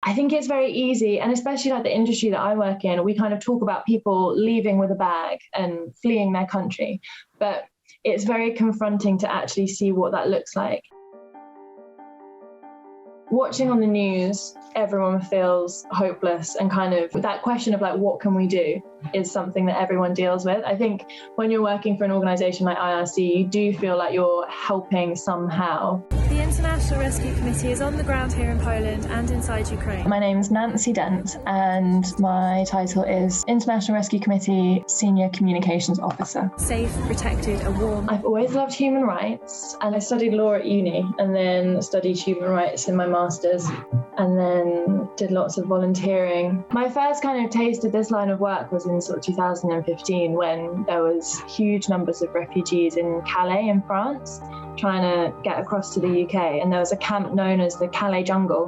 I think it's very easy, and especially like the industry that I work in, we kind of talk about people leaving with a bag and fleeing their country, but it's very confronting to actually see what that looks like. Watching on the news, everyone feels hopeless, and kind of that question of like, what can we do, is something that everyone deals with. I think when you're working for an organisation like IRC, you do feel like you're helping somehow. The International Rescue Committee is on the ground here in Poland and inside Ukraine. My name is Ngozi Dent, and my title is International Rescue Committee Senior Communications Officer. Safe, protected, and warm. I've always loved human rights, and I studied law at uni, and then studied human rights in my master's, and then did lots of volunteering. My first kind of taste of this line of work was in sort of 2015, when there was huge numbers of refugees in Calais in France, trying to get across to the UK, and there was a camp known as the Calais Jungle,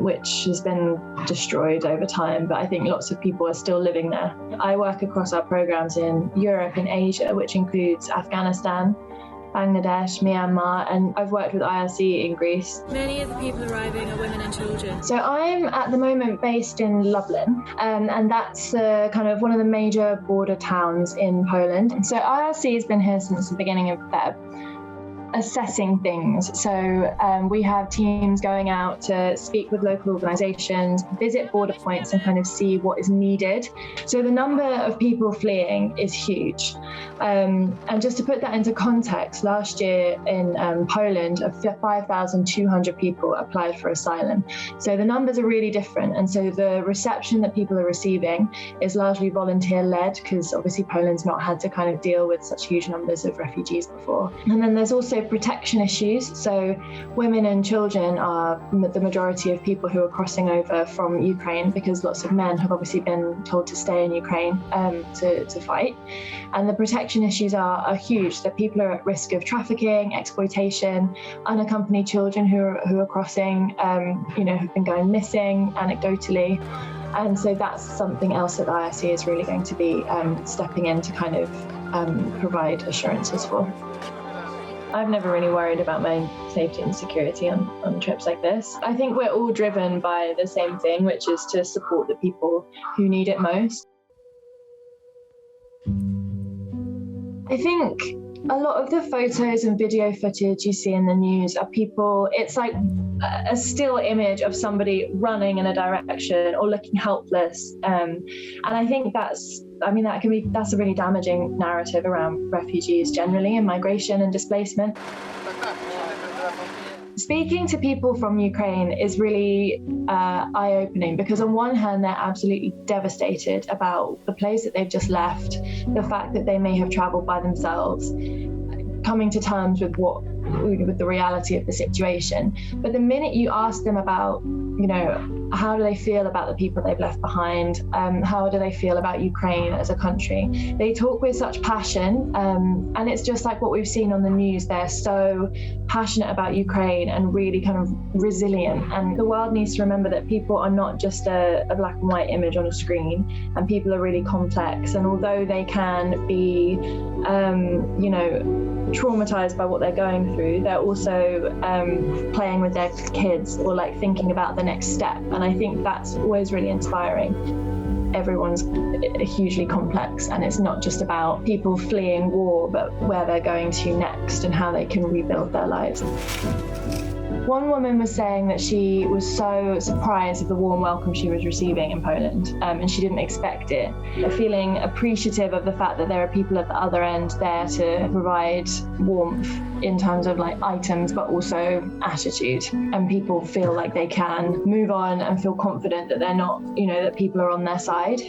which has been destroyed over time, but I think lots of people are still living there. I work across our programs in Europe and Asia, which includes Afghanistan, Bangladesh, Myanmar, and I've worked with IRC in Greece. Many of the people arriving are women and children. So I'm at the moment based in Lublin, and that's kind of one of the major border towns in Poland. So IRC has been here since the beginning of Feb, assessing things. So we have teams going out to speak with local organisations, visit border points, and kind of see what is needed. So the number of people fleeing is huge. And just to put that into context, last year in Poland, 5,200 people applied for asylum. So the numbers are really different. And so the reception that people are receiving is largely volunteer-led, because obviously Poland's not had to kind of deal with such huge numbers of refugees before. And then there's also protection issues. So women and children are the majority of people who are crossing over from Ukraine, because lots of men have obviously been told to stay in Ukraine to fight. And the protection issues are huge. That people are at risk of trafficking, exploitation, unaccompanied children who are crossing, have been going missing anecdotally. And so that's something else that the IRC is really going to be stepping in to kind of provide assurances for. I've never really worried about my safety and security on trips like this. I think we're all driven by the same thing, which is to support the people who need it most. I think a lot of the photos and video footage you see in the news are people, it's like a still image of somebody running in a direction or looking helpless. And I think that's a really damaging narrative around refugees generally, and migration and displacement. Speaking to people from Ukraine is really eye-opening, because on one hand, they're absolutely devastated about the place that they've just left, the fact that they may have traveled by themselves, coming to terms with the reality of the situation. But the minute you ask them about, how do they feel about the people they've left behind? How do they feel about Ukraine as a country? They talk with such passion, and it's just like what we've seen on the news. They're so passionate about Ukraine and really kind of resilient. And the world needs to remember that people are not just a black and white image on a screen, and people are really complex. And although they can be, traumatized by what they're going through, they're also playing with their kids or like thinking about the next step. And I think that's always really inspiring. Everyone's hugely complex, and it's not just about people fleeing war, but where they're going to next and how they can rebuild their lives. One woman was saying that she was so surprised at the warm welcome she was receiving in Poland, and she didn't expect it. Feeling appreciative of the fact that there are people at the other end there to provide warmth in terms of like items, but also attitude. And people feel like they can move on and feel confident that they're not, that people are on their side.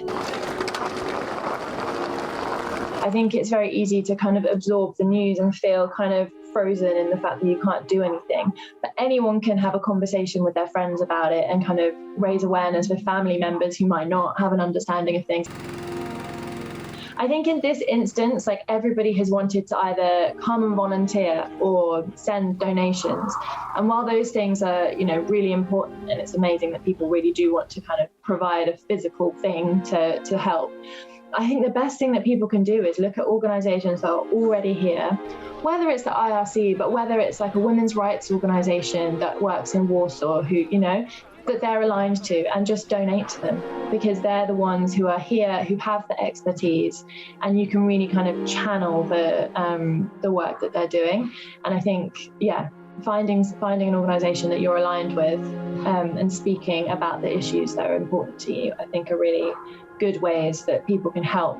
I think it's very easy to kind of absorb the news and feel kind of frozen in the fact that you can't do anything. But anyone can have a conversation with their friends about it and kind of raise awareness with family members who might not have an understanding of things. I think in this instance, like everybody has wanted to either come and volunteer or send donations. And while those things are, really important, and it's amazing that people really do want to kind of provide a physical thing to help, I think the best thing that people can do is look at organisations that are already here, whether it's the IRC, but whether it's like a women's rights organisation that works in Warsaw, who, that they're aligned to, and just donate to them, because they're the ones who are here, who have the expertise, and you can really kind of channel the work that they're doing. And I think, finding an organisation that you're aligned with and speaking about the issues that are important to you, I think are really good ways that people can help